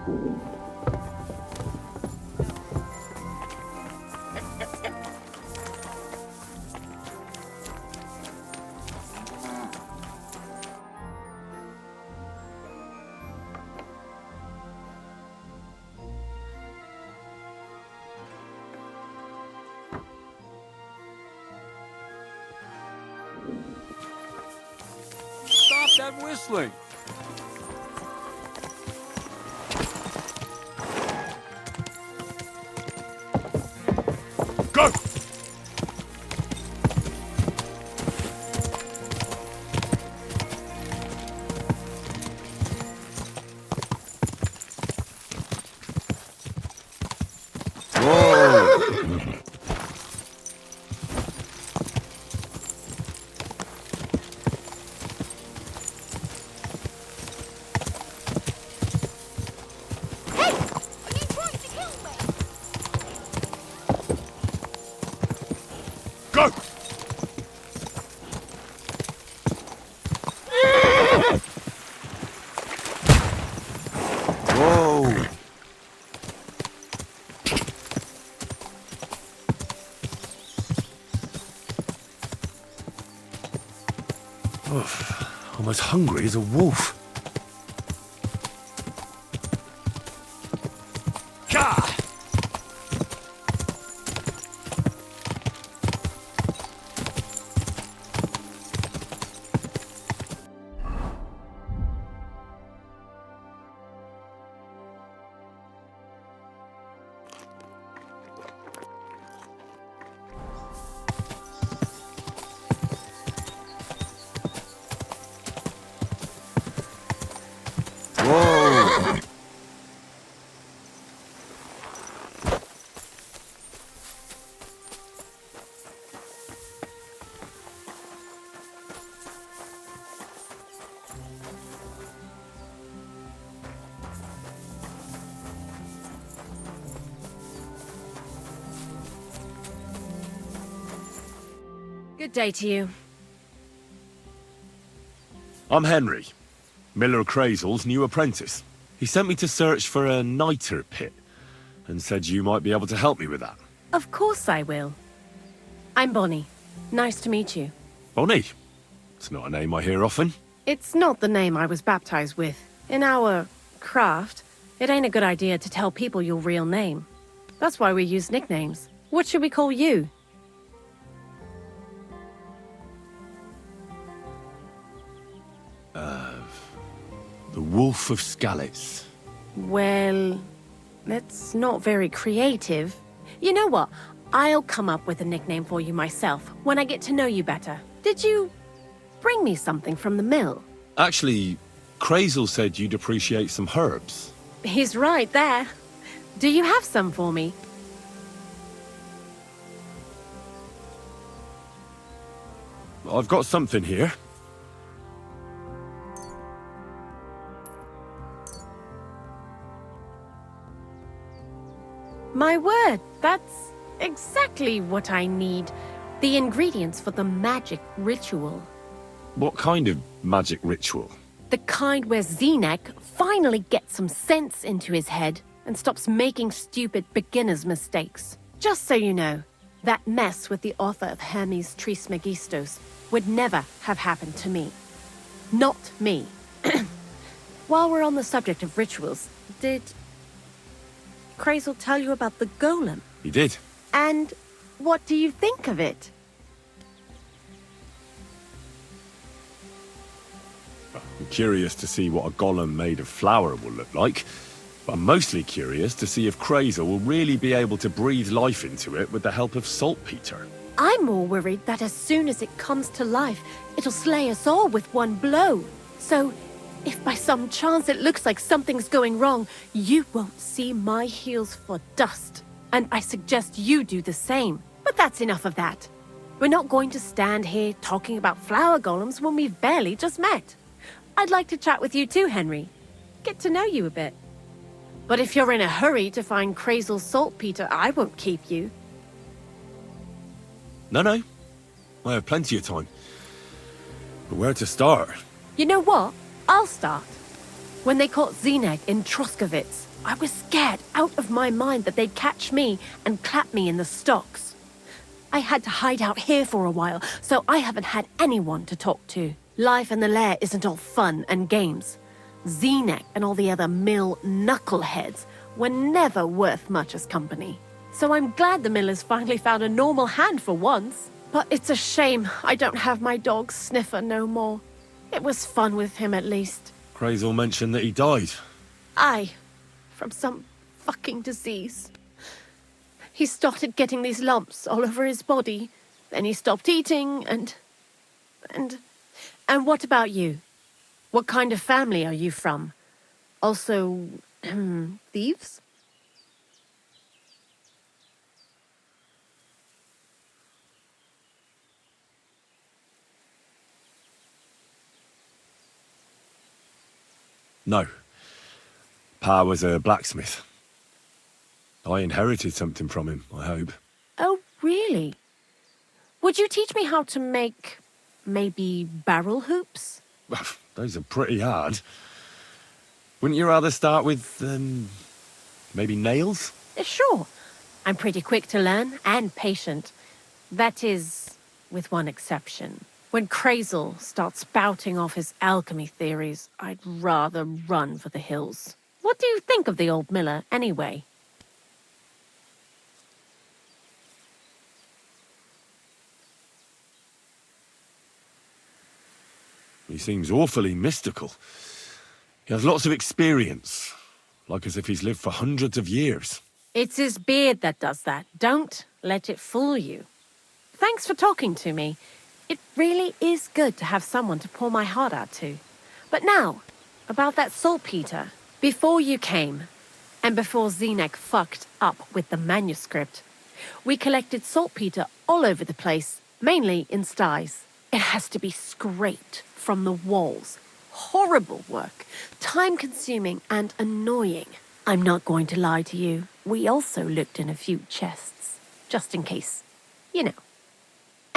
Stop that whistling! Go! Go! Whoa! Oof, I'm as hungry as a wolf. Ka! Whoa! Good day to you. I'm Henry, Miller Crazel's new apprentice. He sent me to search for a niter pit and said you might be able to help me with that. Of course I will. I'm Bonnie. Nice to meet you. Bonnie? It's not a name I hear often. It's not the name I was baptized with. In our craft, it ain't a good idea to tell people your real name. That's why we use nicknames. What should we call you? The Wolf of Skalitz. Well, that's not very creative. You know what? I'll come up with a nickname for you myself when I get to know you better. Did you bring me something from the mill? Actually, Crazel said you'd appreciate some herbs. He's right there. Do you have some for me? I've got something here. My word, that's exactly what I need. The ingredients for the magic ritual. What kind of magic ritual? The kind where Zenek finally gets some sense into his head and stops making stupid beginner's mistakes. Just so you know, that mess with the author of Hermes Trismegistos would never have happened to me. Not me. While we're on the subject of rituals, did Crazel tell you about the golem? He did. And what do you think of it? I'm curious to see what a golem made of flour will look like. But I'm mostly curious to see if Crazel will really be able to breathe life into it with the help of saltpeter. I'm more worried that as soon as it comes to life, it'll slay us all with one blow. So, if by some chance it looks like something's going wrong, you won't see my heels for dust. And I suggest you do the same. But that's enough of that. We're not going to stand here talking about flower golems when we've barely just met. I'd like to chat with you too, Henry. Get to know you a bit. But if you're in a hurry to find Crazel's saltpeter, I won't keep you. No. I have plenty of time. But where to start? You know what? I'll start. When they caught Zineg in Troskowitz, I was scared out of my mind that they'd catch me and clap me in the stocks. I had to hide out here for a while, so I haven't had anyone to talk to. Life in the lair isn't all fun and games. Zineg and all the other mill knuckleheads were never worth much as company. So I'm glad the millers finally found a normal hand for once. But it's a shame I don't have my dog Sniffer no more. It was fun with him at least. Crazel mentioned that he died. Aye, from some fucking disease. He started getting these lumps all over his body. Then he stopped eating and what about you? What kind of family are you from? Also, thieves? No. Pa was a blacksmith. I inherited something from him, I hope. Oh, really? Would you teach me how to make, maybe, barrel hoops? Those are pretty hard. Wouldn't you rather start with, maybe nails? Sure. I'm pretty quick to learn and patient. That is, with one exception. When Crazel starts spouting off his alchemy theories, I'd rather run for the hills. What do you think of the old miller, anyway? He seems awfully mystical. He has lots of experience, like as if he's lived for hundreds of years. It's his beard that does that. Don't let it fool you. Thanks for talking to me. It really is good to have someone to pour my heart out to. But now, about that saltpeter. Before you came, and before Zineg fucked up with the manuscript, we collected saltpeter all over the place, mainly in sties. It has to be scraped from the walls. Horrible work, time-consuming and annoying. I'm not going to lie to you. We also looked in a few chests, just in case, you know.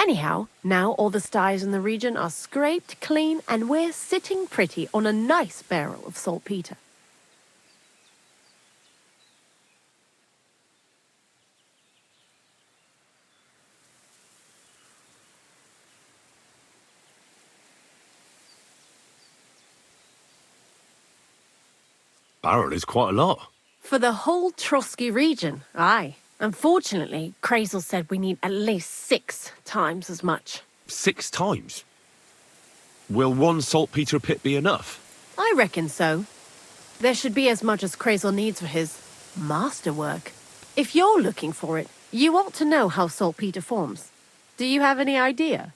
Anyhow, now all the sties in the region are scraped clean and we're sitting pretty on a nice barrel of saltpeter. Barrel is quite a lot. For the whole Trotsky region, aye. Unfortunately, Crazel said we need at least 6 times as much. 6 times? Will one saltpeter pit be enough? I reckon so. There should be as much as Crazel needs for his masterwork. If you're looking for it, you ought to know how saltpeter forms. Do you have any idea?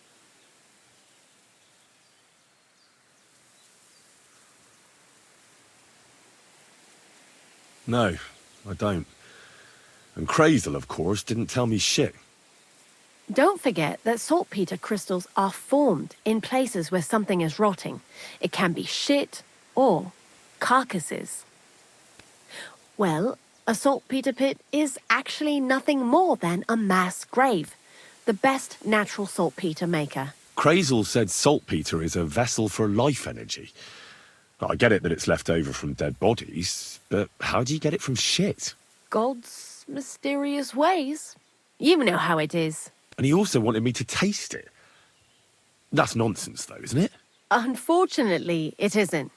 No, I don't. And Crazel, of course, didn't tell me shit. Don't forget that saltpeter crystals are formed in places where something is rotting. It can be shit or carcasses. Well, a saltpeter pit is actually nothing more than a mass grave. The best natural saltpeter maker. Crazel said saltpeter is a vessel for life energy. I get it that it's left over from dead bodies, but how do you get it from shit? God's mysterious ways. You know how it is. And he also wanted me to taste it. That's nonsense, though, isn't it? Unfortunately, it isn't.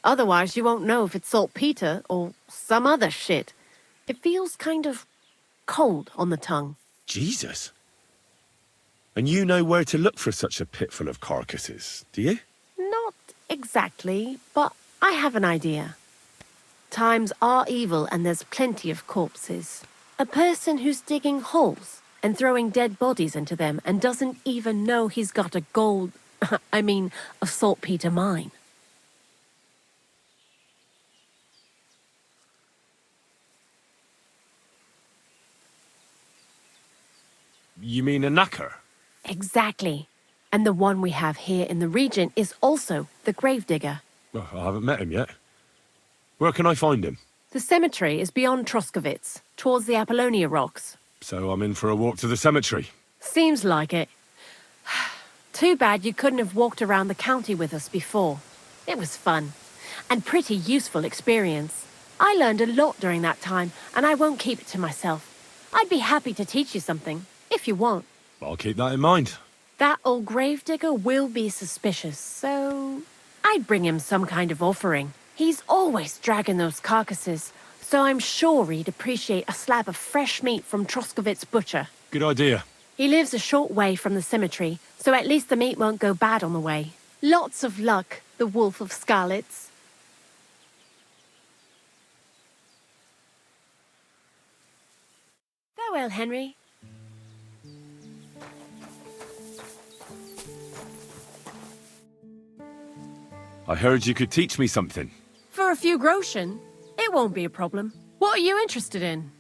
Otherwise, you won't know if it's saltpeter or some other shit. It feels kind of cold on the tongue. Jesus. And you know where to look for such a pit full of carcasses, do you? Not exactly, but I have an idea. Times are evil and there's plenty of corpses. A person who's digging holes and throwing dead bodies into them and doesn't even know he's got a a saltpeter mine. You mean a knacker? Exactly. And the one we have here in the region is also the gravedigger. Well, I haven't met him yet. Where can I find him? The cemetery is beyond Troskowitz, towards the Apollonia rocks. So I'm in for a walk to the cemetery. Seems like it. Too bad you couldn't have walked around the county with us before. It was fun. and pretty useful experience. I learned a lot during that time, and I won't keep it to myself. I'd be happy to teach you something, if you want. I'll keep that in mind. That old gravedigger will be suspicious, so I'd bring him some kind of offering. He's always dragging those carcasses, so I'm sure he'd appreciate a slab of fresh meat from Troskovit's butcher. Good idea. He lives a short way from the cemetery, so at least the meat won't go bad on the way. Lots of luck, the Wolf of Skalitz. Farewell, Henry. I heard you could teach me something. For a few groschen, it won't be a problem. What are you interested in?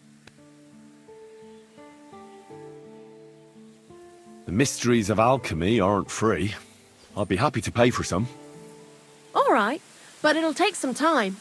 The mysteries of alchemy aren't free. I'd be happy to pay for some. All right, but it'll take some time.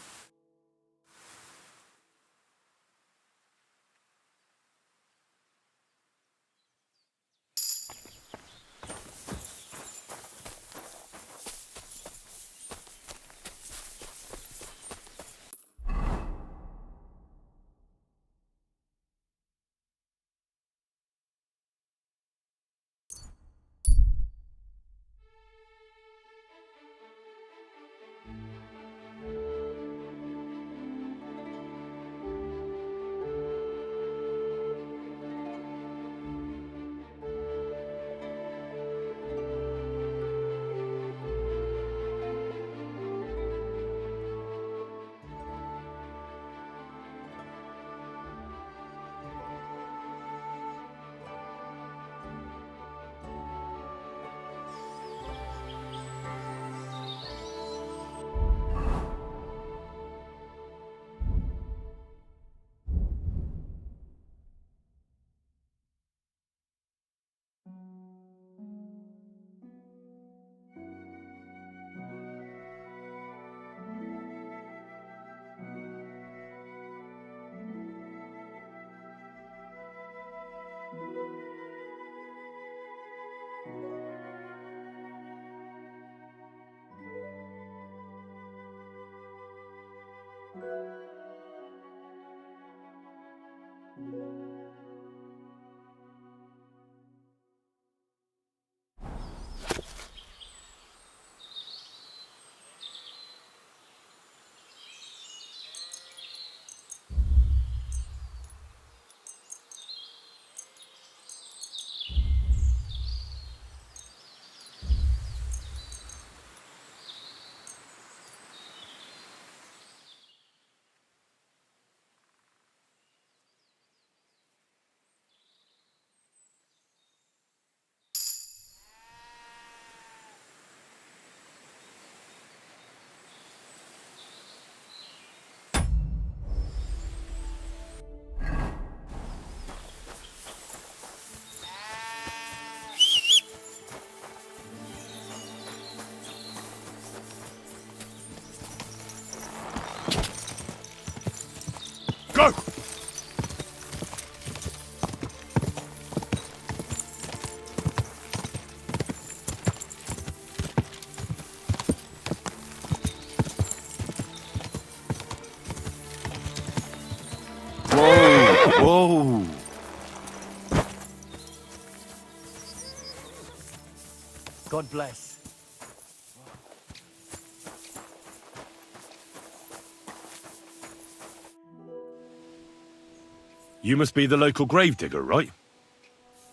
Go! Whoa! God bless. You must be the local gravedigger, right?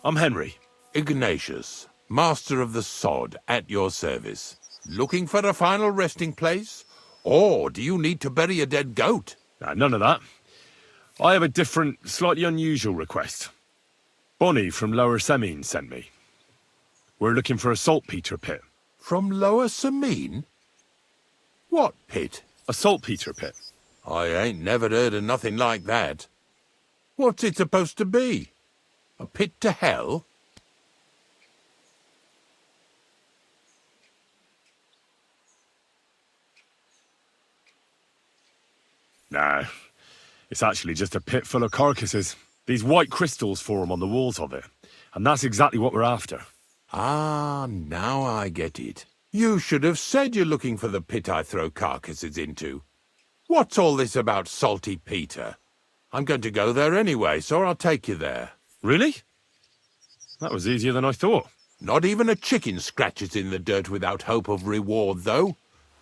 I'm Henry. Ignatius, master of the sod, at your service. Looking for a final resting place? Or do you need to bury a dead goat? None of that. I have a different, slightly unusual request. Bonnie from Lower Semine sent me. We're looking for a saltpeter pit. From Lower Semine? What pit? A saltpeter pit. I ain't never heard of nothing like that. What's it supposed to be? A pit to hell? Nah, it's actually just a pit full of carcasses. These white crystals form on the walls of it, and that's exactly what we're after. Ah, now I get it. You should have said you're looking for the pit I throw carcasses into. What's all this about Salty Peter? I'm going to go there anyway, so I'll take you there. Really? That was easier than I thought. Not even a chicken scratches in the dirt without hope of reward, though.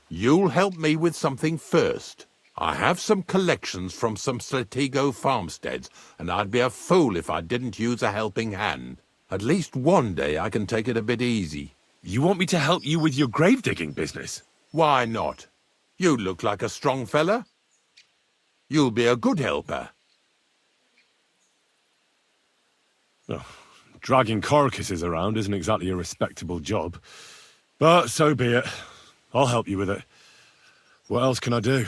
You'll help me with something first. I have some collections from some Slatigo farmsteads, and I'd be a fool if I didn't use a helping hand. At least one day I can take it a bit easy. You want me to help you with your grave-digging business? Why not? You look like a strong fella. You'll be a good helper. Oh, dragging carcasses around isn't exactly a respectable job. But so be it. I'll help you with it. What else can I do?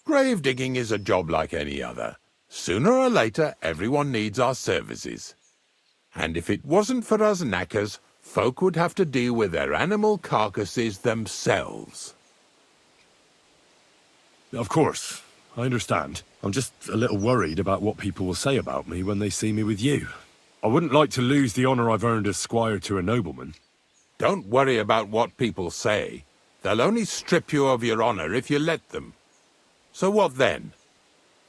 Grave digging is a job like any other. Sooner or later, everyone needs our services. And if it wasn't for us knackers, folk would have to deal with their animal carcasses themselves. Of course, I understand. I'm just a little worried about what people will say about me when they see me with you. I wouldn't like to lose the honour I've earned as squire to a nobleman. Don't worry about what people say. They'll only strip you of your honour if you let them. So what then?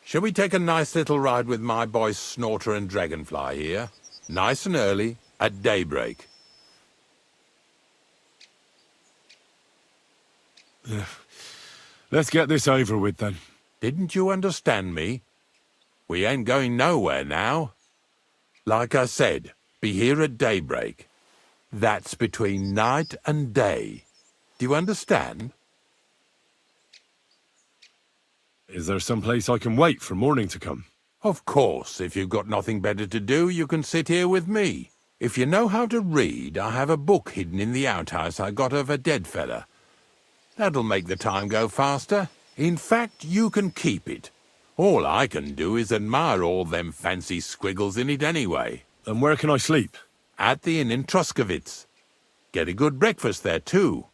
Shall we take a nice little ride with my boys Snorter and Dragonfly here? Nice and early, at daybreak. Let's get this over with then. Didn't you understand me? We ain't going nowhere now. Like I said, be here at daybreak. That's between night and day. Do you understand? Is there some place I can wait for morning to come? Of course, if you've got nothing better to do, you can sit here with me. If you know how to read, I have a book hidden in the outhouse I got of a dead fella. That'll make the time go faster. In fact, you can keep it. All I can do is admire all them fancy squiggles in it anyway. And where can I sleep? At the inn in Truskowitz. Get a good breakfast there, too.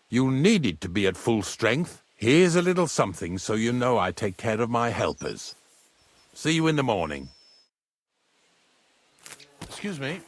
You'll need it to be at full strength. Here's a little something so you know I take care of my helpers. See you in the morning. Excuse me.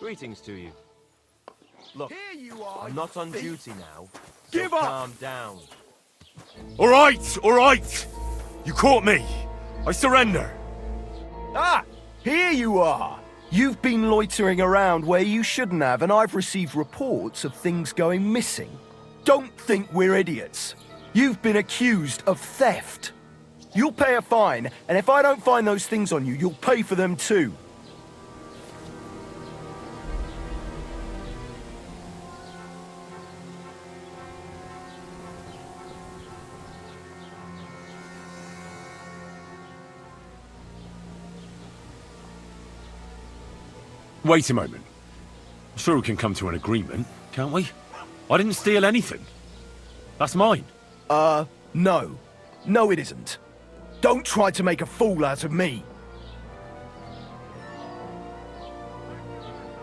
Greetings to you. Look, Here you are. I'm not on duty now. Give so up! Calm down. All right! You caught me. I surrender. Ah! Here you are! You've been loitering around where you shouldn't have, and I've received reports of things going missing. Don't think we're idiots. You've been accused of theft. You'll pay a fine, and if I don't find those things on you, you'll pay for them too. Wait a moment. I'm sure we can come to an agreement, can't we? I didn't steal anything. That's mine. No. No, it isn't. Don't try to make a fool out of me.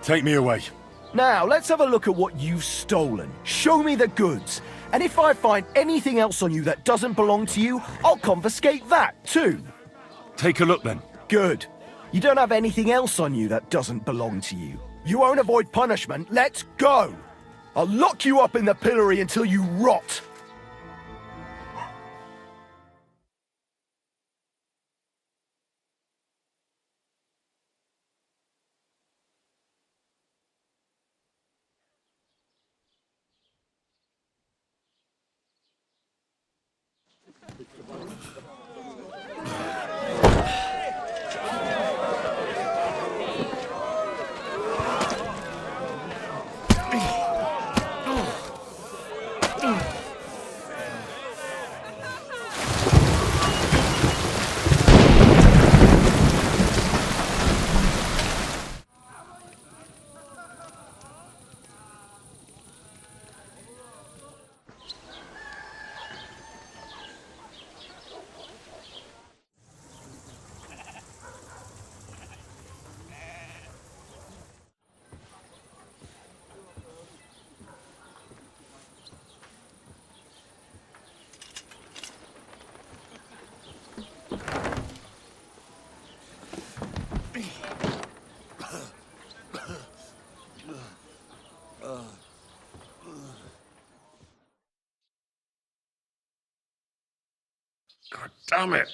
Take me away. Now, let's have a look at what you've stolen. Show me the goods. And if I find anything else on you that doesn't belong to you, I'll confiscate that too. Take a look then. Good. You don't have anything else on you that doesn't belong to you. You won't avoid punishment. Let's go! I'll lock you up in the pillory until you rot. God damn it.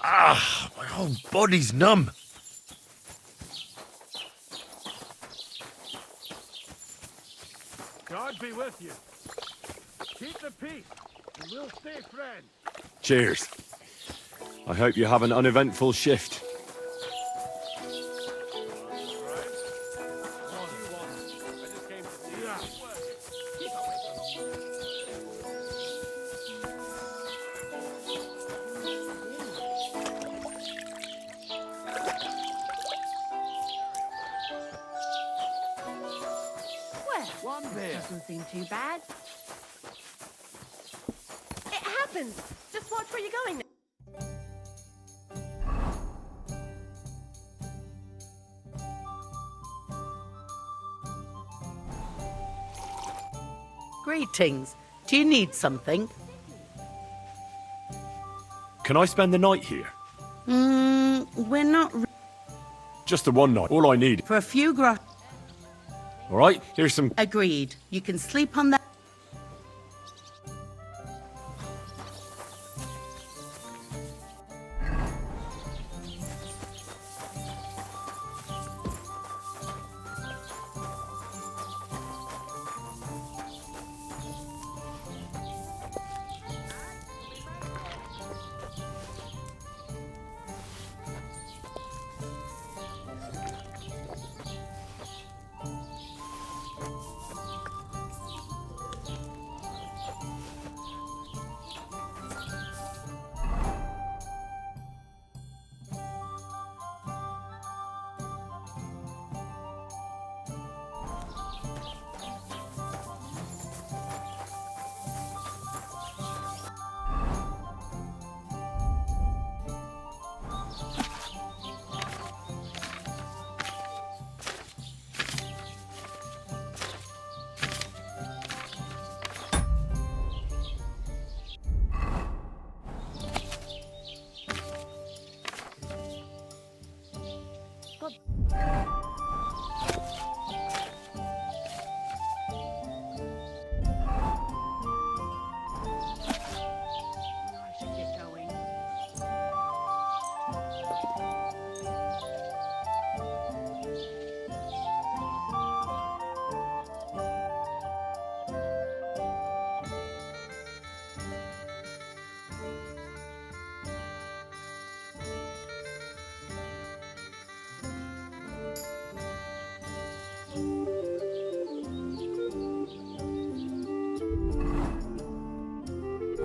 Ah, my whole body's numb. God be with you. Keep the peace, and we'll stay friends. Cheers. I hope you have an uneventful shift. Well, doesn't seem too bad. It happens. Just watch where you're going. Greetings. Do you need something? Can I spend the night here? We're not Just the one night. All I need. for a few grosh. All right, here's some... Agreed. You can sleep on that.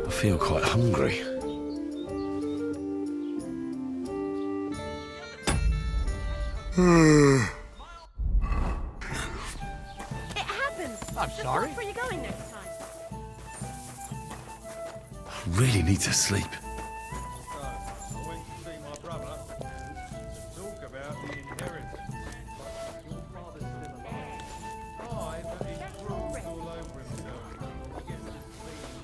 I feel quite hungry. It happens. I'm Just sorry. watch where you're going next time. I really need to sleep. I went to see my brother to talk about the inheritance. Your father's still alive. Aye, but he's bruised all over himself. He gets this feeling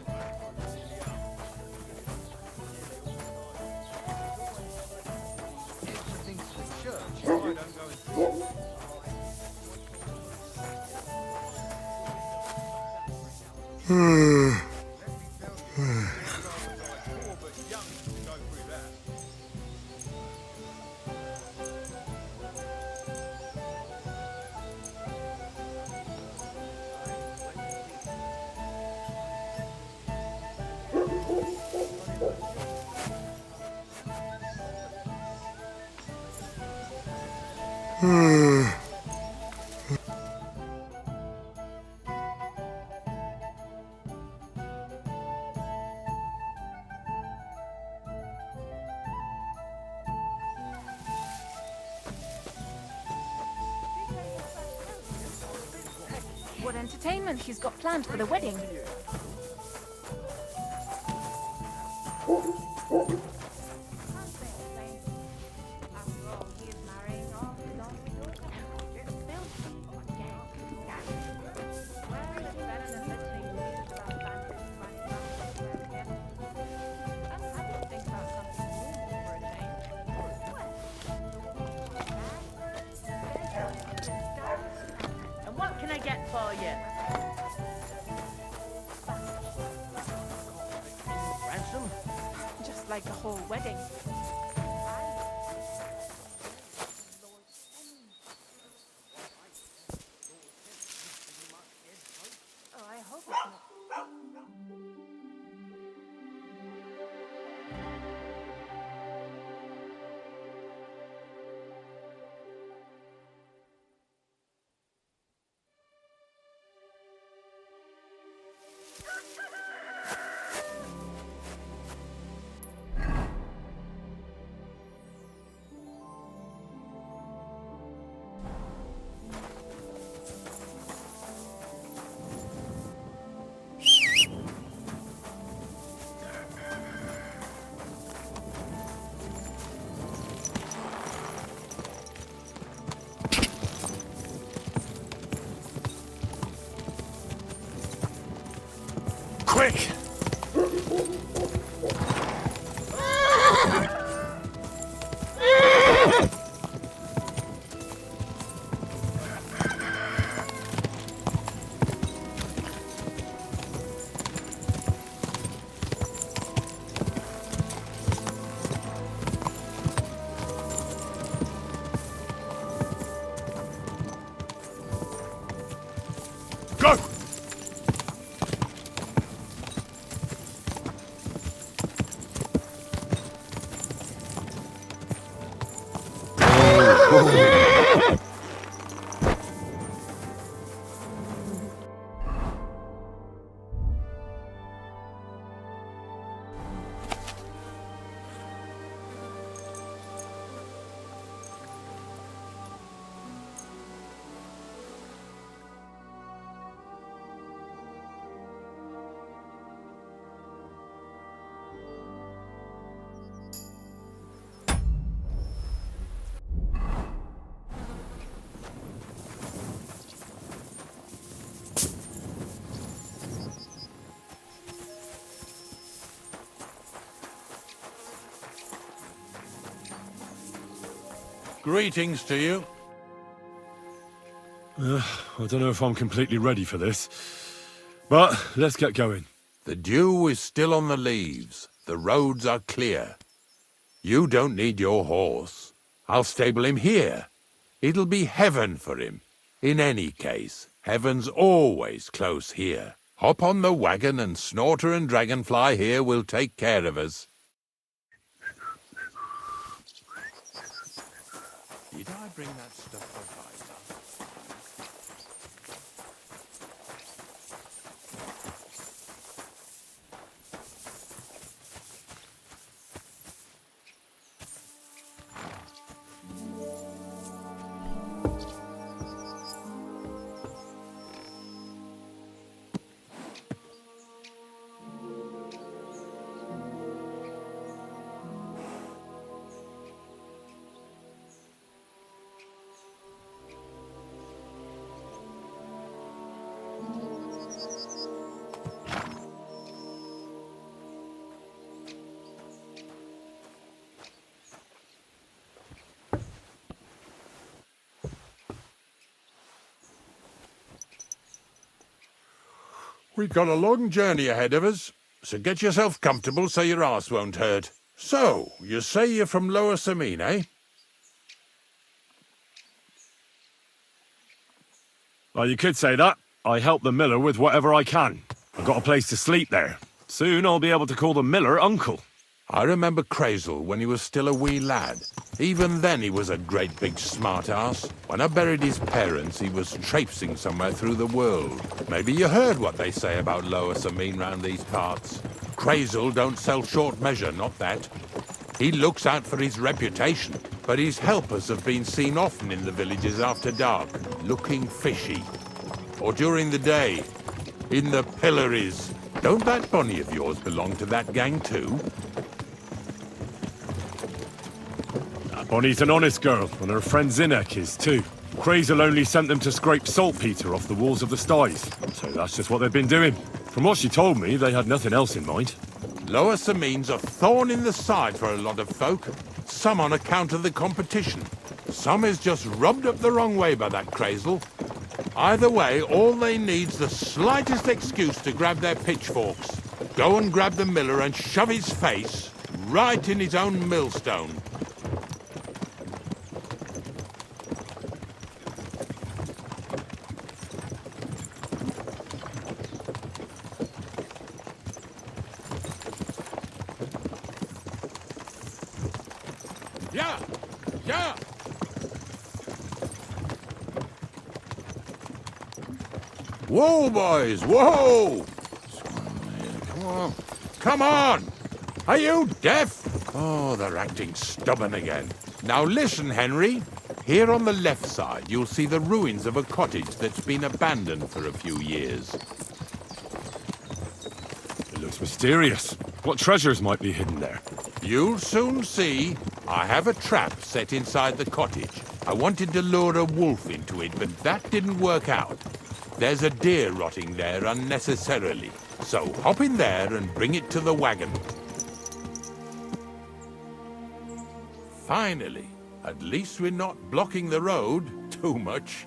everything to the church. I don't go and see it. What entertainment she's got planned for the wedding? And what can I get for you? Ransom? Just like the whole wedding. Oh, I hope it's not. Quick! Go! Greetings to you. I don't know if I'm completely ready for this, but let's get going. The dew is still on the leaves. The roads are clear. You don't need your horse. I'll stable him here. It'll be heaven for him. In any case, heaven's always close here. Hop on the wagon and Snorter and Dragonfly here will take care of us. Did I bring that stuff for Visor? We've got a long journey ahead of us, so get yourself comfortable so your arse won't hurt. So, you say you're from Lower Samine, eh? Well, you could say that. I help the miller with whatever I can. I've got a place to sleep there. Soon I'll be able to call the miller uncle. I remember Crazel when he was still a wee lad. Even then he was a great big smart-ass. When I buried his parents, he was traipsing somewhere through the world. Maybe you heard what they say about Lower Sameen round these parts. Crazel don't sell short measure, not that. He looks out for his reputation, but his helpers have been seen often in the villages after dark, looking fishy. Or during the day, in the pillories. Don't that bunny of yours belong to that gang too? Bonnie's an honest girl, and her friend Zinnek is too. Crazel only sent them to scrape saltpeter off the walls of the sties, so that's just what they've been doing. From what she told me, they had nothing else in mind. Lower Sameen's a thorn in the side for a lot of folk. Some on account of the competition. Some is just rubbed up the wrong way by that Crazel. Either way, all they need's the slightest excuse to grab their pitchforks. Go and grab the miller and shove his face right in his own millstone. Yeah! Yeah! Whoa, boys! Whoa! Come on. Come on! Are you deaf? Oh, they're acting stubborn again. Now listen, Henry. Here on the left side, you'll see the ruins of a cottage that's been abandoned for a few years. It looks mysterious. What treasures might be hidden there? You'll soon see. I have a trap set inside the cottage. I wanted to lure a wolf into it, but that didn't work out. There's a deer rotting there unnecessarily. So hop in there and bring it to the wagon. Finally. At least we're not blocking the road too much.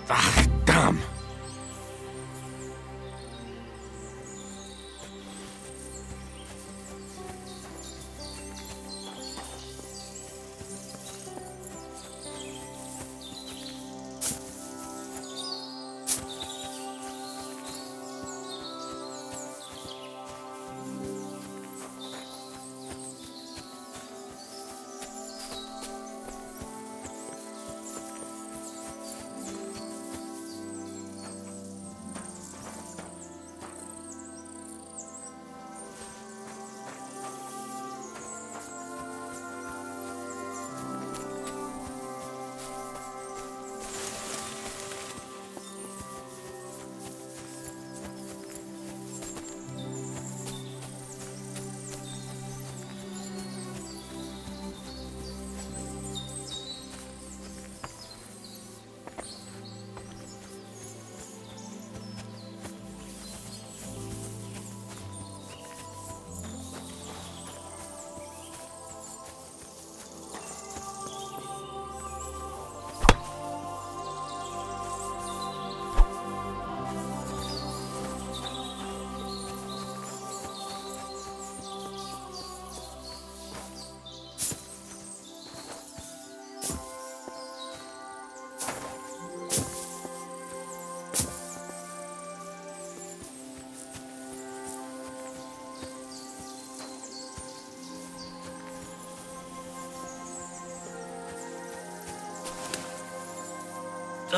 Ah, damn.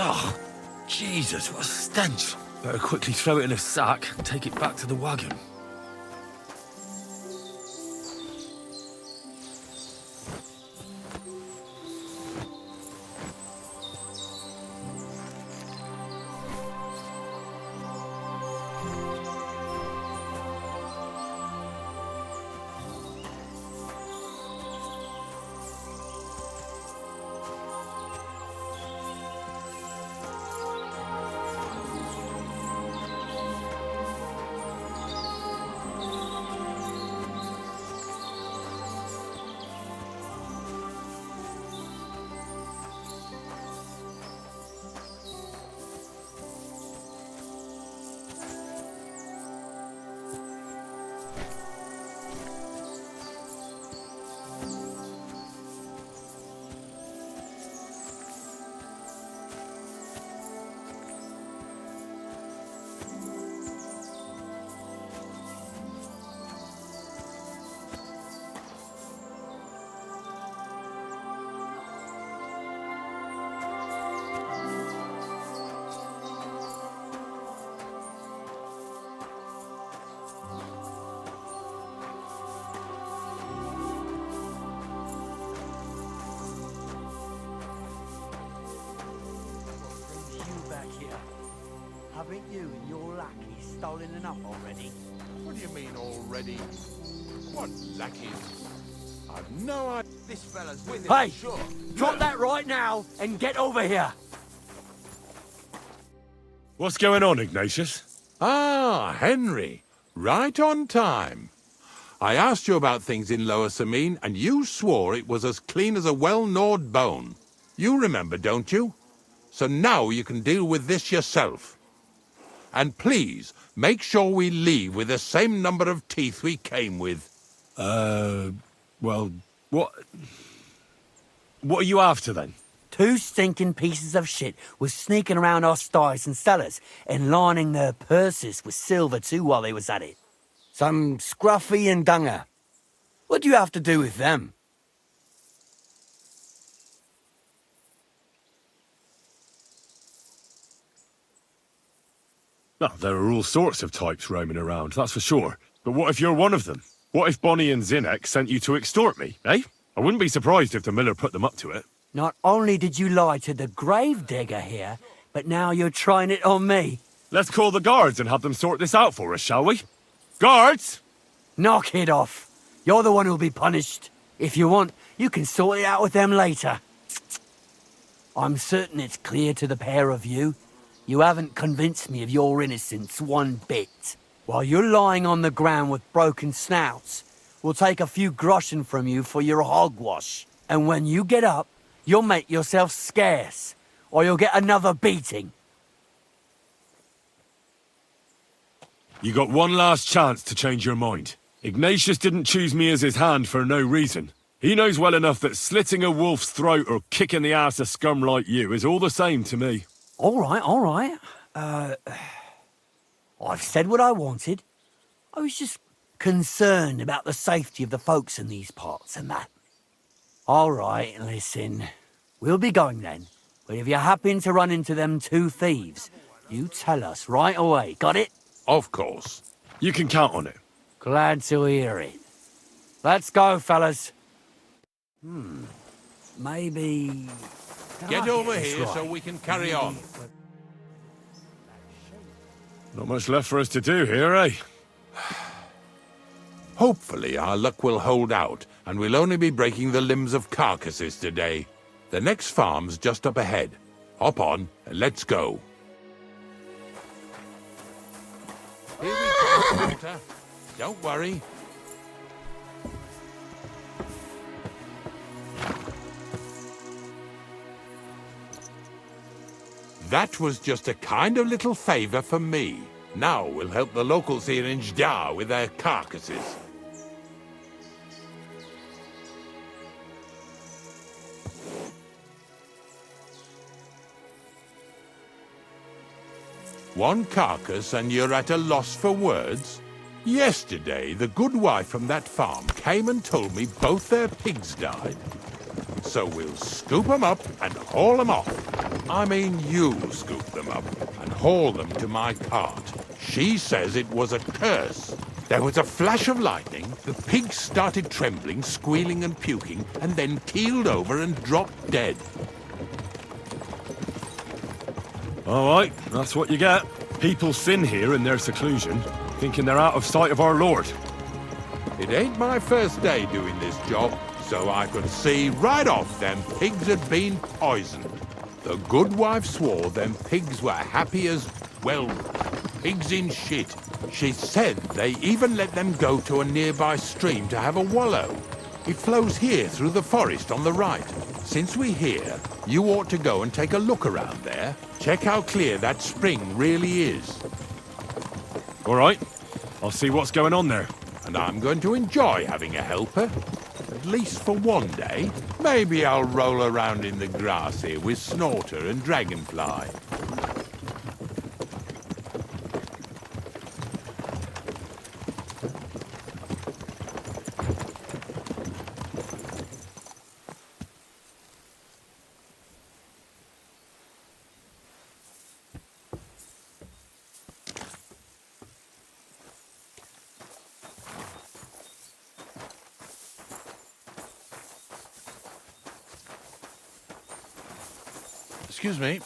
Oh, Jesus, what a stench. Better quickly throw it in a sack and take it back to the wagon. Haven't you and your lackey stolen enough already? What do you mean already? What lackeys? I've no idea. This fella's with it, hey, sure. Drop that right now and get over here. What's going on, Ignatius? Ah, Henry. Right on time. I asked you about things in Lower Samine, and you swore it was as clean as a well-gnawed bone. You remember, don't you? So now you can deal with this yourself. And please, make sure we leave with the same number of teeth we came with. Well, what are you after, then? 2 stinking pieces of shit was sneaking around our sties and cellars and lining their purses with silver too while they was at it. Some scruffy and dunger. What do you have to do with them? Well, there are all sorts of types roaming around, that's for sure. But what if you're one of them? What if Bonnie and Zinnek sent you to extort me, eh? I wouldn't be surprised if the miller put them up to it. Not only did you lie to the gravedigger here, but now you're trying it on me. Let's call the guards and have them sort this out for us, shall we? Guards! Knock it off. You're the one who'll be punished. If you want, you can sort it out with them later. I'm certain it's clear to the pair of you. You haven't convinced me of your innocence one bit. While you're lying on the ground with broken snouts, we'll take a few groschen from you for your hogwash. And when you get up, you'll make yourself scarce, or you'll get another beating. You got one last chance to change your mind. Ignatius didn't choose me as his hand for no reason. He knows well enough that slitting a wolf's throat or kicking the ass of scum like you is all the same to me. All right, all right. I've said what I wanted. I was just concerned about the safety of the folks in these parts and that. All right, listen. We'll be going then. But if you happen to run into them two thieves, you tell us right away. Got it? Of course. You can count on it. Glad to hear it. Let's go, fellas. Maybe... Get Ah, over yes, here right. so we can carry on. Not much left for us to do here, eh? Hopefully our luck will hold out, and we'll only be breaking the limbs of carcasses today. The next farm's just up ahead. Hop on, and let's go. Here we come, Walter. Don't worry. That was just a kind of little favor for me. Now we'll help the locals here in Jdar with their carcasses. One carcass and you're at a loss for words? Yesterday, the good wife from that farm came and told me both their pigs died. So we'll scoop them up and haul them off. I mean, you'll scoop them up and haul them to my cart. She says it was a curse. There was a flash of lightning, the pigs started trembling, squealing and puking, and then keeled over and dropped dead. All right, that's what you get. People sin here in their seclusion, thinking they're out of sight of our Lord. It ain't my first day doing this job, so I could see right off them pigs had been poisoned. The good wife swore them pigs were happy as, well, pigs in shit. She said they even let them go to a nearby stream to have a wallow. It flows here through the forest on the right. Since we're here, you ought to go and take a look around there. Check how clear that spring really is. All right, I'll see what's going on there. And I'm going to enjoy having a helper. At least for one day. Maybe I'll roll around in the grass here with Snorter and Dragonfly. Excuse me.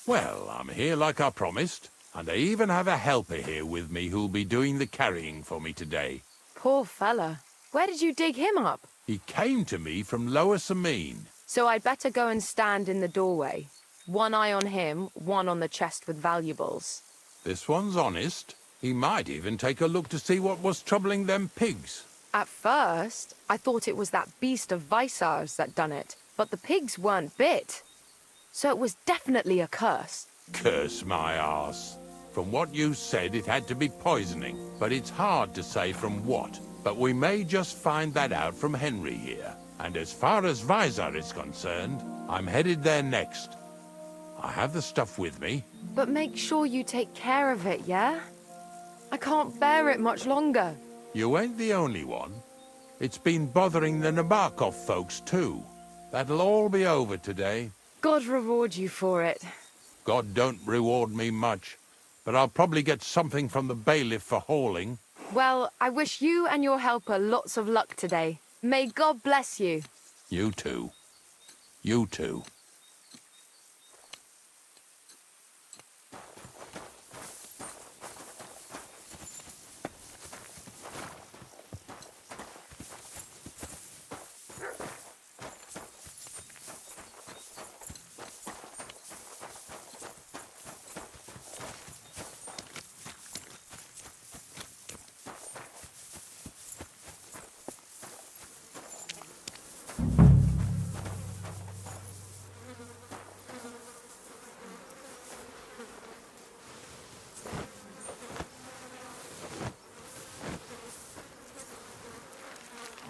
Well, I'm here like I promised, and I even have a helper here with me who'll be doing the carrying for me today. Poor fella. Where did you dig him up? He came to me from Lower Samine. So I'd better go and stand in the doorway. One eye on him, one on the chest with valuables. This one's honest. He might even take a look to see what was troubling them pigs. At first, I thought it was that beast of Visar's that done it, but the pigs weren't bit. So it was definitely a curse. Curse my arse. From what you said, it had to be poisoning, but it's hard to say from what. But we may just find that out from Henry here. And as far as Visar is concerned, I'm headed there next. I have the stuff with me. But make sure you take care of it, yeah? I can't bear it much longer. You ain't the only one. It's been bothering the Nabokov folks too. That'll all be over today. God reward you for it. God don't reward me much, but I'll probably get something from the bailiff for hauling. Well, I wish you and your helper lots of luck today. May God bless you. You too. You too.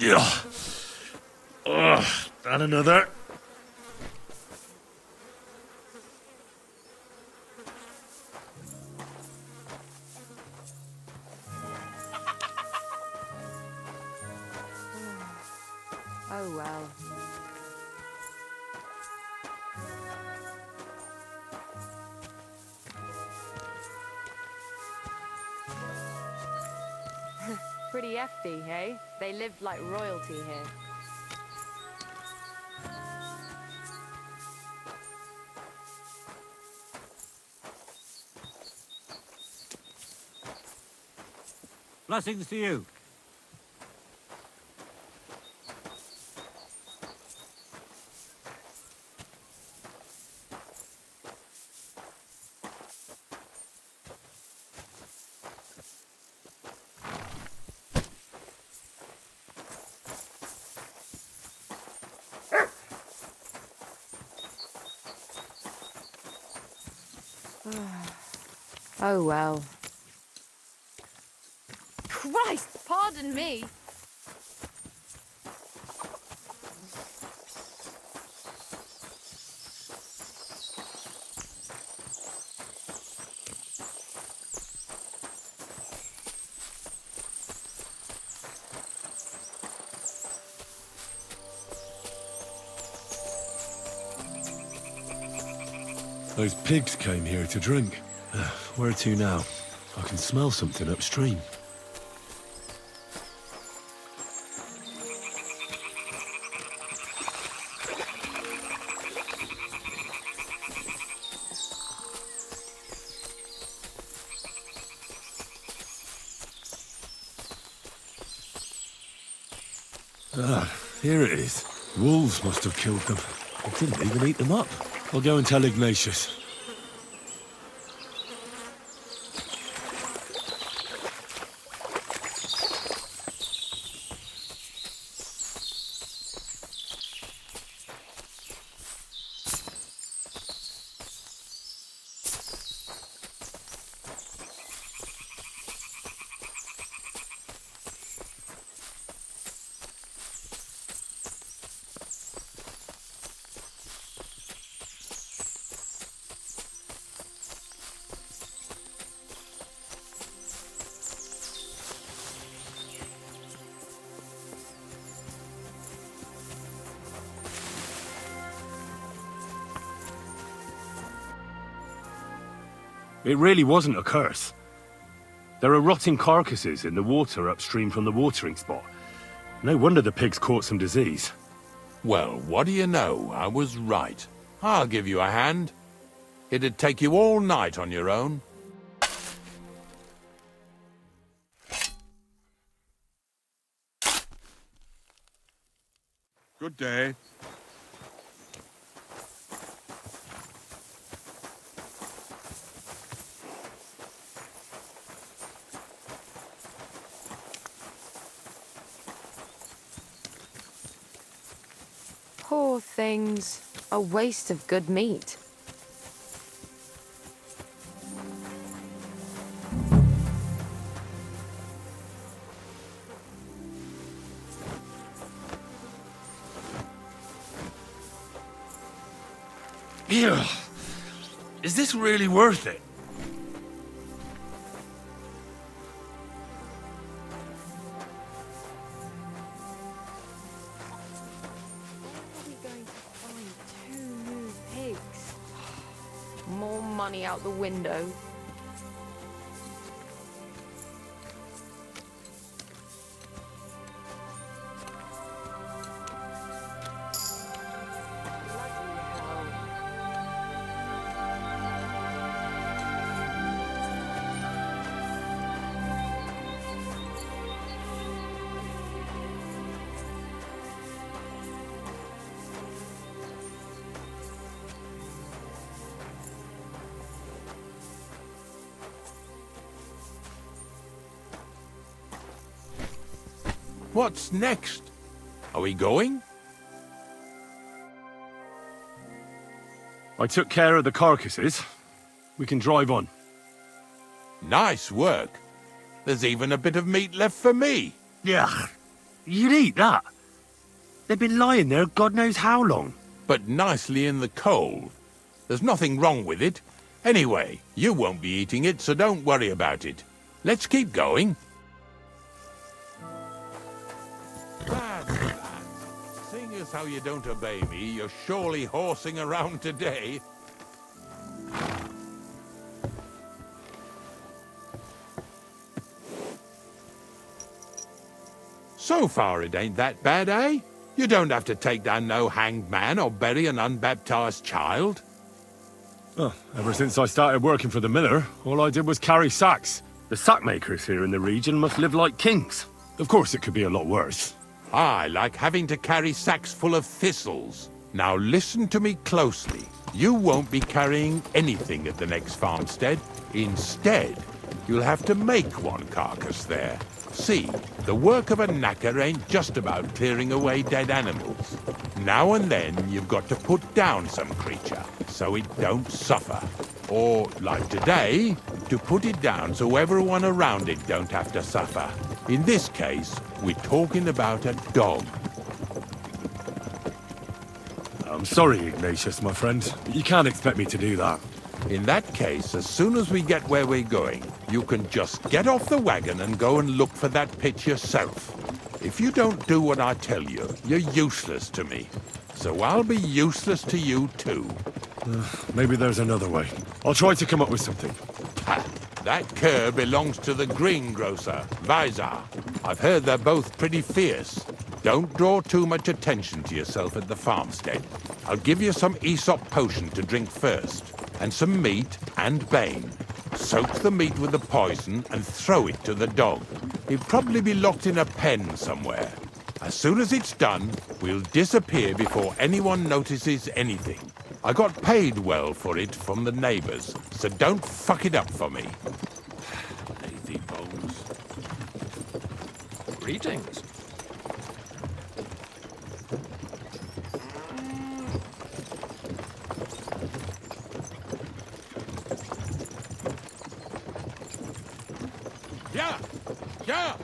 Ugh. Ugh. And another. Oh well. Pretty hefty, hey? They lived like royalty here. Blessings to you. Oh well. Christ, pardon me. Those pigs came here to drink. Where to now? I can smell something upstream. Ah, here it is. Wolves must have killed them. I didn't even eat them up. I'll go and tell Ignatius. It really wasn't a curse. There are rotting carcasses in the water upstream from the watering spot. No wonder the pigs caught some disease. Well, what do you know? I was right. I'll give you a hand. It'd take you all night on your own. Good day. Poor things. A waste of good meat. Ew. Is this really worth it? More money out the window. What's next? Are we going? I took care of the carcasses. We can drive on. Nice work. There's even a bit of meat left for me. Yeah. You'd eat that? They've been lying there God knows how long. But nicely in the cold. There's nothing wrong with it. Anyway, you won't be eating it, so don't worry about it. Let's keep going. Lads, seeing as how you don't obey me, you're surely horsing around today. So far it ain't that bad, eh? You don't have to take down no hanged man or bury an unbaptized child. Well, ever since I started working for the miller, all I did was carry sacks. The sack makers here in the region must live like kings. Of course, it could be a lot worse. I like having to carry sacks full of thistles. Now listen to me closely. You won't be carrying anything at the next farmstead. Instead, you'll have to make one carcass there. See, the work of a knacker ain't just about clearing away dead animals. Now and then, you've got to put down some creature, so it don't suffer. Or, like today, to put it down so everyone around it don't have to suffer. In this case, we're talking about a dog. I'm sorry, Ignatius, my friend, but you can't expect me to do that. In that case, as soon as we get where we're going, you can just get off the wagon and go and look for that pitch yourself. If you don't do what I tell you, you're useless to me. So I'll be useless to you too. Maybe there's another way. I'll try to come up with something. Ha! That cur belongs to the greengrocer, Visor. I've heard they're both pretty fierce. Don't draw too much attention to yourself at the farmstead. I'll give you some Aesop potion to drink first, and some meat and bane. Soak the meat with the poison and throw it to the dog. He'll probably be locked in a pen somewhere. As soon as it's done, we'll disappear before anyone notices anything. I got paid well for it from the neighbors, so don't fuck it up for me. Lazy bones. Greetings. Yeah! Yeah!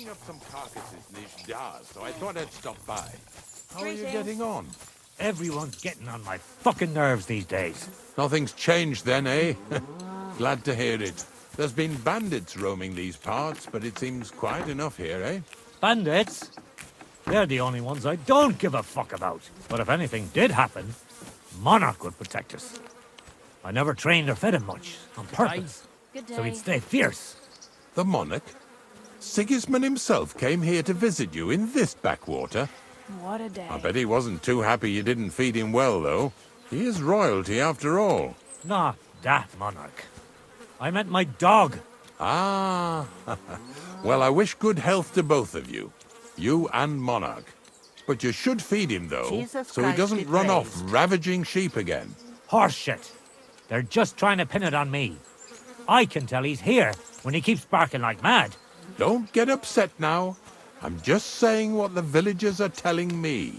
Up some carcasses these jars, so I thought I'd stop by. How are you getting on? Everyone's getting on my fucking nerves these days. Nothing's changed then, eh? Glad to hear it. There's been bandits roaming these parts, but it seems quiet enough here, eh? Bandits? They're the only ones I don't give a fuck about. But if anything did happen, Monarch would protect us. I never trained or fed him much, on purpose. So he'd stay fierce. The Monarch? Sigismund himself came here to visit you in this backwater. What a day. I bet he wasn't too happy you didn't feed him well, though. He is royalty after all. Not that Monarch. I meant my dog. Ah. Well, I wish good health to both of you. You and Monarch. But you should feed him, though, Jesus so he Christ doesn't be run off praised. ravaging sheep again. Horse shit. They're just trying to pin it on me. I can tell he's here when he keeps barking like mad. Don't get upset now. I'm just saying what the villagers are telling me.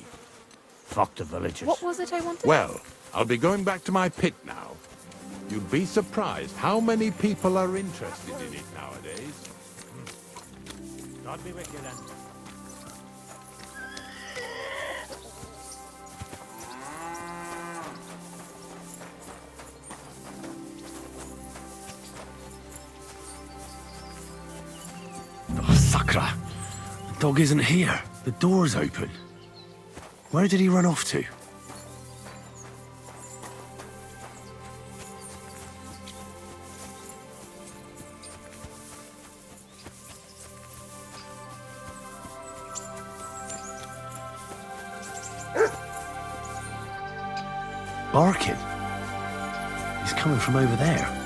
Fuck the villagers. What was it I wanted? Well, I'll be going back to my pit now. You'd be surprised how many people are interested in it nowadays. God be with you then. Oh, Sakra! The dog isn't here. The door's open. Where did he run off to? barking. He's coming from over there.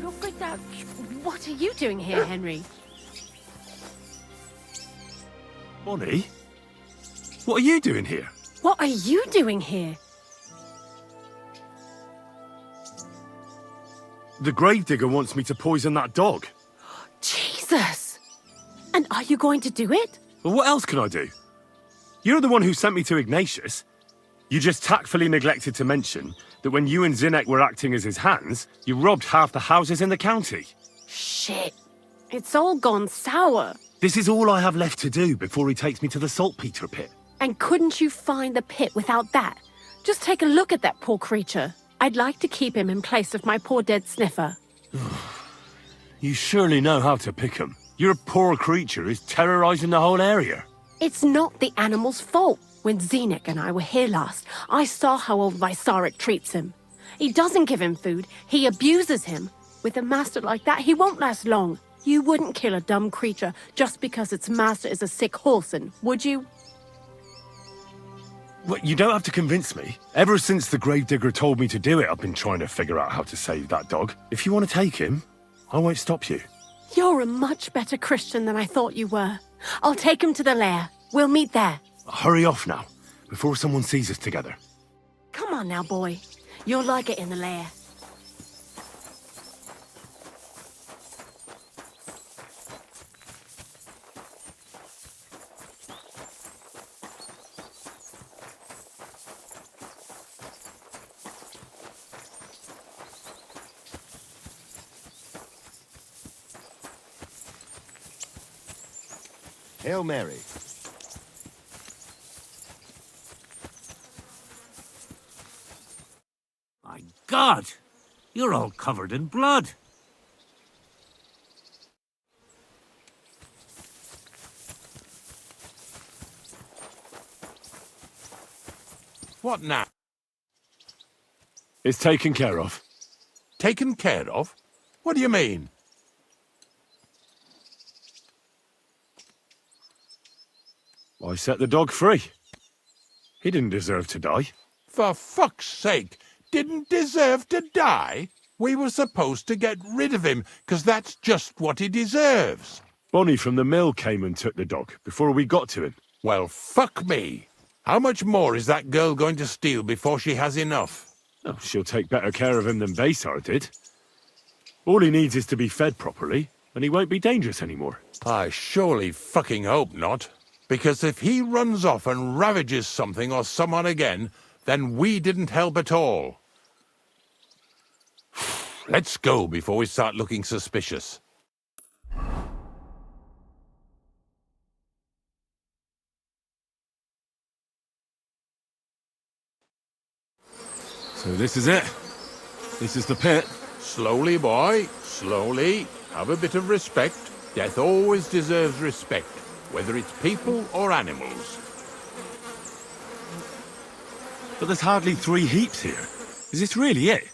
Look at that. What are you doing here, Henry? Bonnie? What are you doing here? What are you doing here? The gravedigger wants me to poison that dog. Jesus! And are you going to do it? Well, what else can I do? You're the one who sent me to Ignatius. You just tactfully neglected to mention that when you and Zinnek were acting as his hands, you robbed half the houses in the county. Shit. It's all gone sour. This is all I have left to do before he takes me to the saltpeter pit. And couldn't you find the pit without that? Just take a look at that poor creature. I'd like to keep him in place of my poor dead sniffer. You surely know how to pick him. Your poor creature is terrorizing the whole area. It's not the animal's fault. When Zinnek and I were here last, I saw how old Vysarik treats him. He doesn't give him food, he abuses him. With a master like that, he won't last long. You wouldn't kill a dumb creature just because its master is a sick horseman, would you? Well, you don't have to convince me. Ever since the gravedigger told me to do it, I've been trying to figure out how to save that dog. If you want to take him, I won't stop you. You're a much better Christian than I thought you were. I'll take him to the lair. We'll meet there. Hurry off now, before someone sees us together. Come on now, boy. You'll like it in the lair. Hail Mary. My God! You're all covered in blood. What now? It's taken care of. Taken care of? What do you mean? I set the dog free. He didn't deserve to die. For fuck's sake, didn't deserve to die? We were supposed to get rid of him, 'cause that's just what he deserves. Bonnie from the mill came and took the dog before we got to him. Well, fuck me. How much more is that girl going to steal before she has enough? Oh, she'll take better care of him than Baysar did. All he needs is to be fed properly, and he won't be dangerous anymore. I surely fucking hope not. Because if he runs off and ravages something or someone again, then we didn't help at all. Let's go before we start looking suspicious. So this is it. This is the pit. Slowly, boy, slowly. Have a bit of respect. Death always deserves respect, whether it's people or animals. But there's hardly 3 heaps here. Is this really it?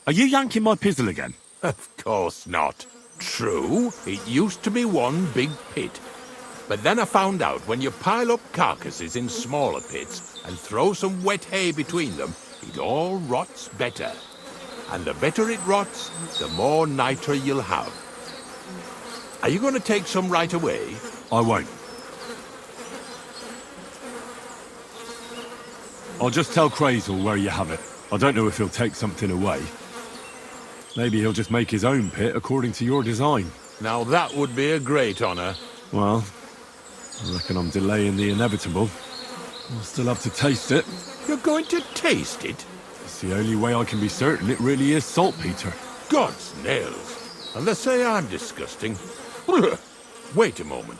Are you yanking my pizzle again? Of course not. True, it used to be one big pit. But then I found out when you pile up carcasses in smaller pits and throw some wet hay between them, it all rots better. And the better it rots, the more nitra you'll have. Are you going to take some right away? I won't. I'll just tell Crazel where you have it. I don't know if he'll take something away. Maybe he'll just make his own pit according to your design. Now that would be a great honor. Well, I reckon I'm delaying the inevitable. I'll still have to taste it. You're going to taste it? It's the only way I can be certain it really is saltpeter. God's nails. And they say I'm disgusting. Wait a moment.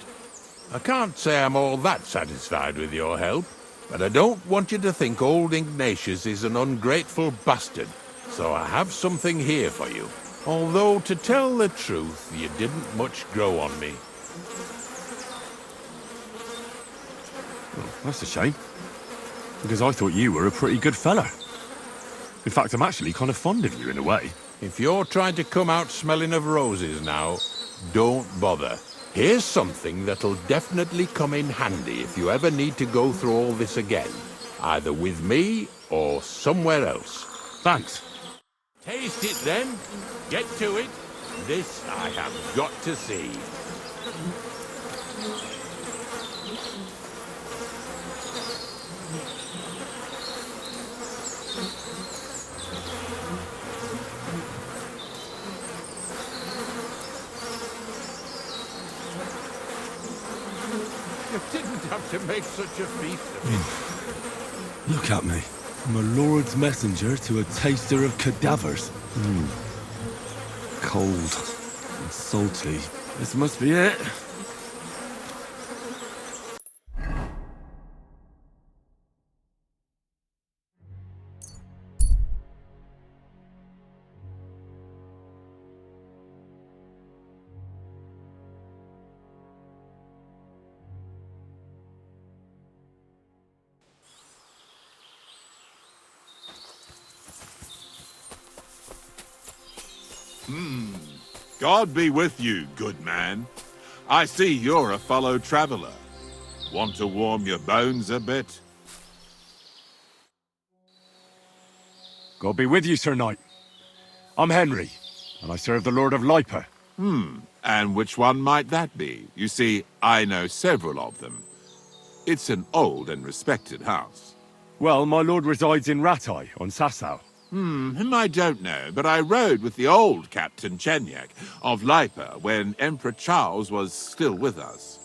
I can't say I'm all that satisfied with your help, but I don't want you to think old Ignatius is an ungrateful bastard, so I have something here for you. Although, to tell the truth, you didn't much grow on me. Oh, that's a shame. Because I thought you were a pretty good fella. In fact, I'm actually kind of fond of you in a way. If you're trying to come out smelling of roses now, don't bother. Here's something that'll definitely come in handy if you ever need to go through all this again. Either with me or somewhere else. Thanks. Taste it then. Get to it. This I have got to see. You didn't have to make such a feast of it. Look at me. I'm a lord's messenger to a taster of cadavers. Cold and salty. This must be it. God be with you, good man. I see you're a fellow traveler. Want to warm your bones a bit? God be with you, Sir Knight. I'm Henry, and I serve the Lord of Lipa. And which one might that be? You see, I know several of them. It's an old and respected house. Well, my lord resides in Ratai, on Sasau. Him I don't know, but I rode with the old Captain Chenyak of Lipa when Emperor Charles was still with us.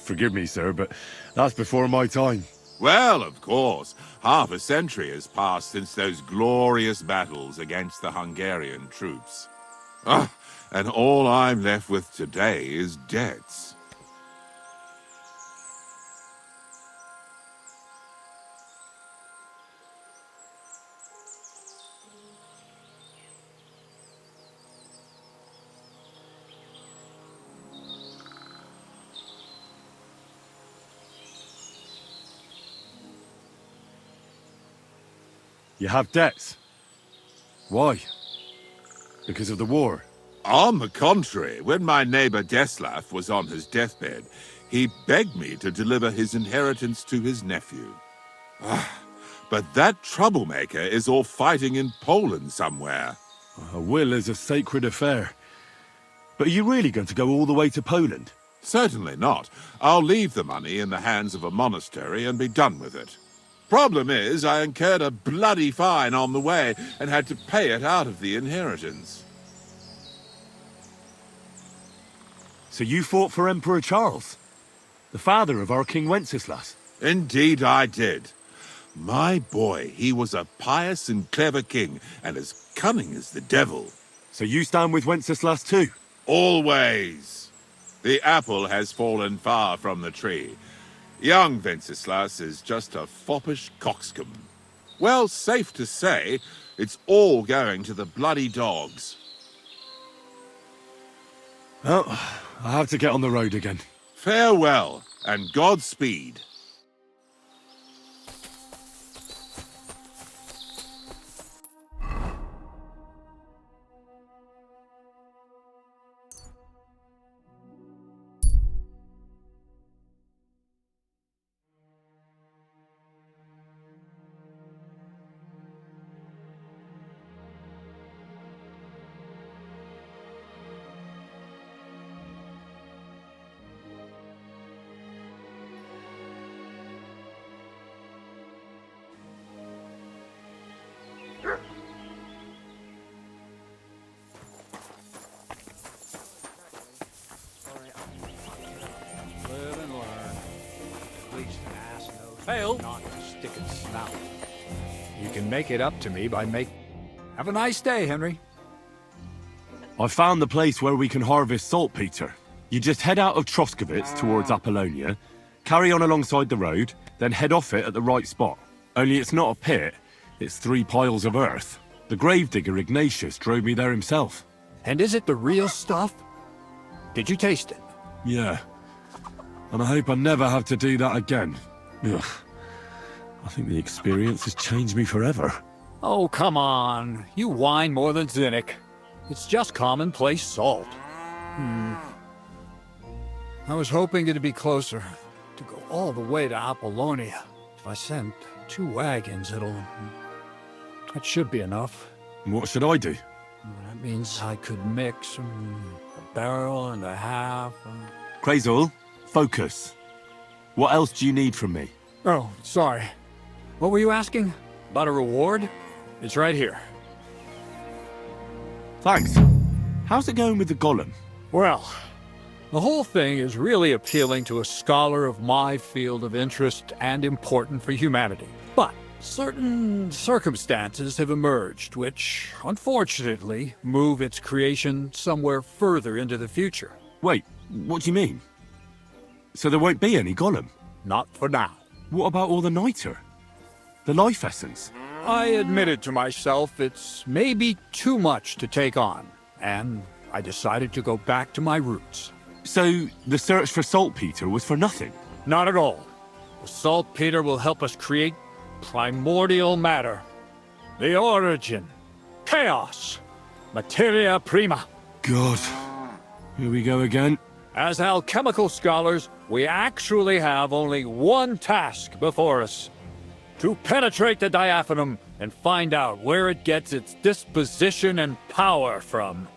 Forgive me, sir, but that's before my time. Well, of course. Half a century has passed since those glorious battles against the Hungarian troops. And all I'm left with today is debts. You have debts. Why? Because of the war? On the contrary, when my neighbor Deslav was on his deathbed, he begged me to deliver his inheritance to his nephew. But that troublemaker is all fighting in Poland somewhere. A will is a sacred affair. But are you really going to go all the way to Poland? Certainly not. I'll leave the money in the hands of a monastery and be done with it. Problem is, I incurred a bloody fine on the way and had to pay it out of the inheritance. So you fought for Emperor Charles, the father of our King Wenceslas? Indeed I did. My boy, he was a pious and clever king, and as cunning as the devil. So you stand with Wenceslas too? Always. The apple has fallen far from the tree. Young Wenceslas is just a foppish coxcomb. Well, safe to say, it's all going to the bloody dogs. Well, I have to get on the road again. Farewell, and Godspeed. Fail. Not sticking snout. You can make it up to me by Have a nice day, Henry. I found the place where we can harvest saltpeter. You just head out of Troskovitz towards Apollonia, carry on alongside the road, then head off it at the right spot. Only it's not a pit, it's 3 piles of earth. The gravedigger Ignatius drove me there himself. And is it the real stuff? Did you taste it? Yeah. And I hope I never have to do that again. Ugh. I think the experience has changed me forever. Oh, come on. You whine more than Zinnik. It's just commonplace salt. I was hoping it'd be closer. To go all the way to Apollonia. If I send 2 wagons, that should be enough. What should I do? That means I could mix a barrel and a half. Krazel, focus. What else do you need from me? Oh, sorry. What were you asking? About a reward? It's right here. Thanks. How's it going with the golem? Well, the whole thing is really appealing to a scholar of my field of interest and important for humanity. But certain circumstances have emerged which, unfortunately, move its creation somewhere further into the future. Wait, what do you mean? So there won't be any golem? Not for now. What about all the niter? The life essence? I admitted to myself it's maybe too much to take on, and I decided to go back to my roots. So the search for saltpeter was for nothing? Not at all. The saltpeter will help us create primordial matter. The origin. Chaos. Materia prima. God. Here we go again. As alchemical scholars, we actually have only one task before us. To penetrate the diaphanum and find out where it gets its disposition and power from.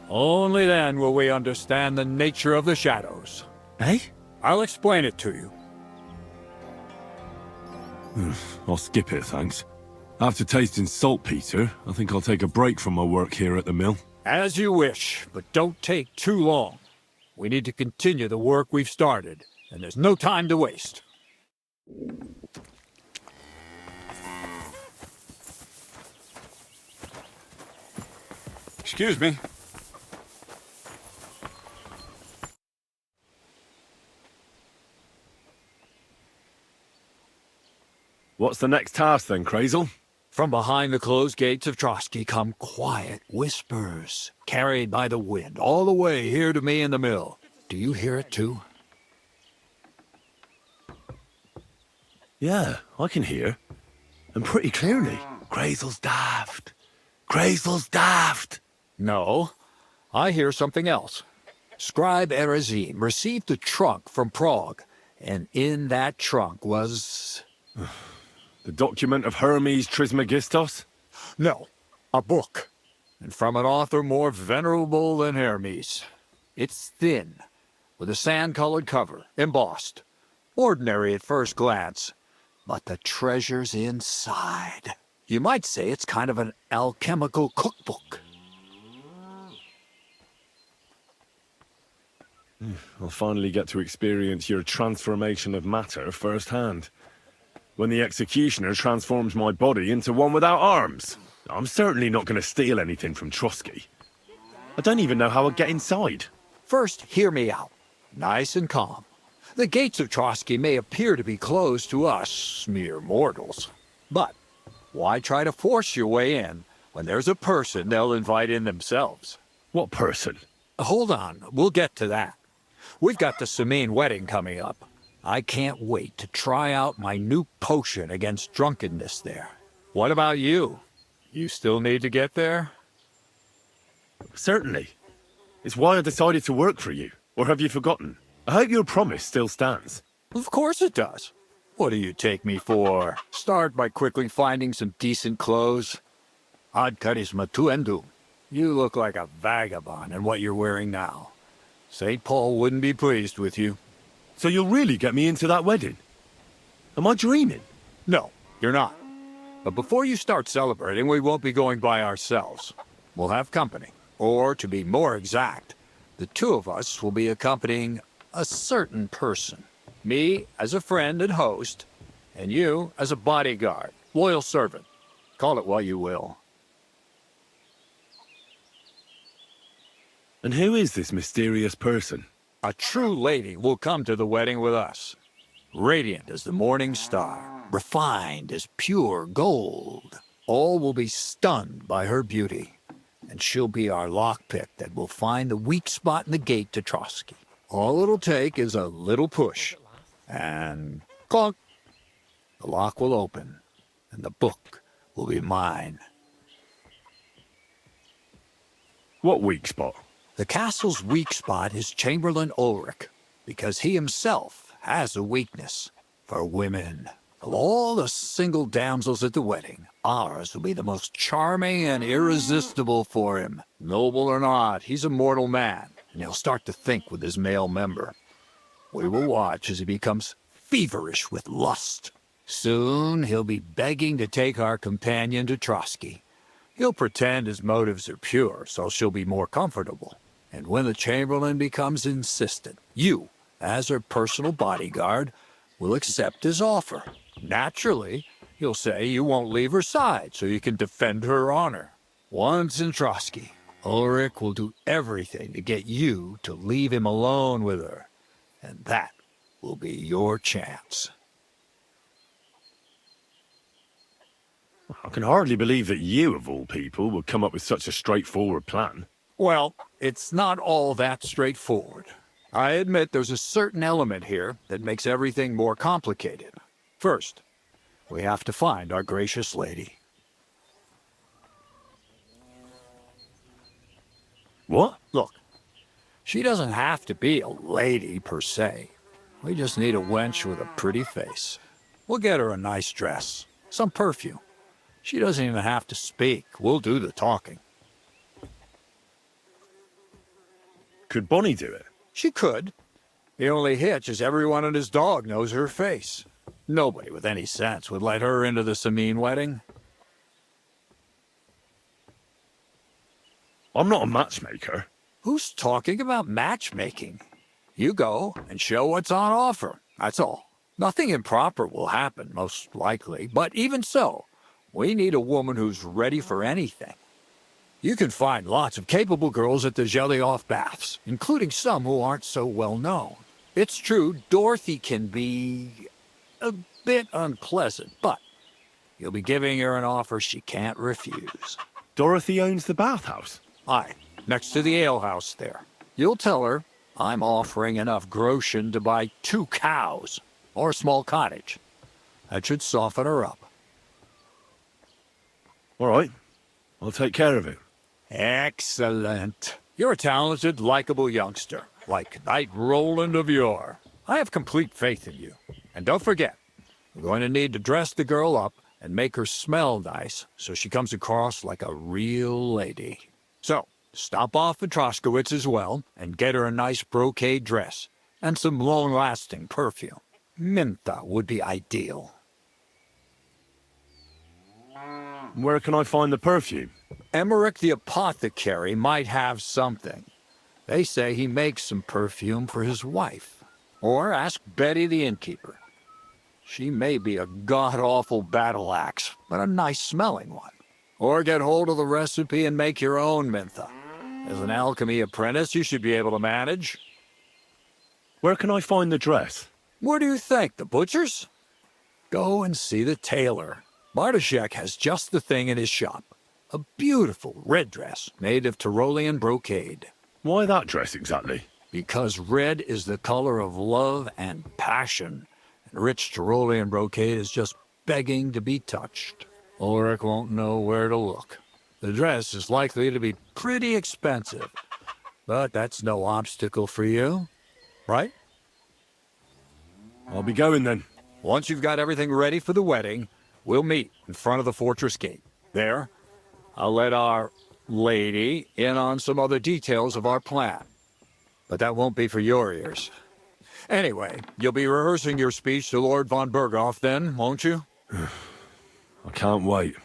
Only then will we understand the nature of the shadows. Eh? I'll explain it to you. I'll skip it, thanks. After tasting saltpeter, I think I'll take a break from my work here at the mill. As you wish, but don't take too long. We need to continue the work we've started, and there's no time to waste. Excuse me. What's the next task then, Krazel? From behind the closed gates of Trotsky come quiet whispers, carried by the wind, all the way here to me in the mill. Do you hear it too? Yeah, I can hear. And pretty clearly. Krazel's daft. Krazel's daft. No, I hear something else. Scribe Erezim received a trunk from Prague, and in that trunk was... The document of Hermes Trismegistos? No, a book. And from an author more venerable than Hermes. It's thin, with a sand-colored cover, embossed. Ordinary at first glance, but the treasure's inside. You might say it's kind of an alchemical cookbook. I'll finally get to experience your transformation of matter firsthand. When the executioner transforms my body into one without arms. I'm certainly not going to steal anything from Trotsky. I don't even know how I'd get inside. First, hear me out. Nice and calm. The gates of Trotsky may appear to be closed to us, mere mortals. But why try to force your way in when there's a person they'll invite in themselves? What person? Hold on, we'll get to that. We've got the Samine wedding coming up. I can't wait to try out my new potion against drunkenness there. What about you? You still need to get there? Certainly. It's why I decided to work for you. Or have you forgotten? I hope your promise still stands. Of course it does. What do you take me for? Start by quickly finding some decent clothes. Ad charisma tuendum. You look like a vagabond in what you're wearing now. St. Paul wouldn't be pleased with you. So you'll really get me into that wedding? Am I dreaming? No, you're not. But before you start celebrating, we won't be going by ourselves. We'll have company. Or, to be more exact, the two of us will be accompanying a certain person. Me as a friend and host, and you as a bodyguard, loyal servant. Call it what you will. And who is this mysterious person? A true lady will come to the wedding with us. Radiant as the morning star, refined as pure gold. All will be stunned by her beauty, and she'll be our lockpick that will find the weak spot in the gate to Trotsky. All it'll take is a little push, and clunk. The lock will open, and the book will be mine. What weak spot? The castle's weak spot is Chamberlain Ulrich, because he himself has a weakness for women. Of all the single damsels at the wedding, ours will be the most charming and irresistible for him. Noble or not, he's a mortal man, and he'll start to think with his male member. We will watch as he becomes feverish with lust. Soon he'll be begging to take our companion to Trotsky. He'll pretend his motives are pure, so she'll be more comfortable. And when the Chamberlain becomes insistent, you, as her personal bodyguard, will accept his offer. Naturally, you'll say you won't leave her side so you can defend her honor. Once in Trotsky, Ulrich will do everything to get you to leave him alone with her. And that will be your chance. I can hardly believe that you, of all people, would come up with such a straightforward plan. Well, it's not all that straightforward. I admit there's a certain element here that makes everything more complicated. First, we have to find our gracious lady. What? Look, she doesn't have to be a lady per se. We just need a wench with a pretty face. We'll get her a nice dress, some perfume. She doesn't even have to speak. We'll do the talking. Could Bonnie do it? She could. The only hitch is everyone and his dog knows her face. Nobody with any sense would let her into the Samin wedding. I'm not a matchmaker. Who's talking about matchmaking? You go and show what's on offer. That's all. Nothing improper will happen, most likely. But even so, we need a woman who's ready for anything. You can find lots of capable girls at the Gelioff baths, including some who aren't so well known. It's true, Dorothy can be a bit unpleasant, but you'll be giving her an offer she can't refuse. Dorothy owns the bathhouse? Aye, next to the alehouse there. You'll tell her I'm offering enough groschen to buy 2 cows or a small cottage. That should soften her up. All right, I'll take care of it. Excellent. You're a talented, likable youngster, like Knight Roland of yore. I have complete faith in you. And don't forget, we're going to need to dress the girl up and make her smell nice so she comes across like a real lady. So, stop off at Troskowitz as well and get her a nice brocade dress and some long-lasting perfume. Mentha would be ideal. Where can I find the perfume? Emmerich the apothecary might have something. They say he makes some perfume for his wife. Or ask Betty the innkeeper. She may be a god-awful battle axe, but a nice-smelling one. Or get hold of the recipe and make your own mentha. As an alchemy apprentice, you should be able to manage. Where can I find the dress? Where do you think? The butcher's? Go and see the tailor. Bartoszek has just the thing in his shop. A beautiful red dress made of Tyrolean brocade. Why that dress exactly? Because red is the color of love and passion, and rich Tyrolean brocade is just begging to be touched. Ulrich won't know where to look. The dress is likely to be pretty expensive, but that's no obstacle for you, right? I'll be going then. Once you've got everything ready for the wedding, we'll meet in front of the fortress gate. There, I'll let our lady in on some other details of our plan. But that won't be for your ears. Anyway, you'll be rehearsing your speech to Lord von Berghoff then, won't you? I can't wait.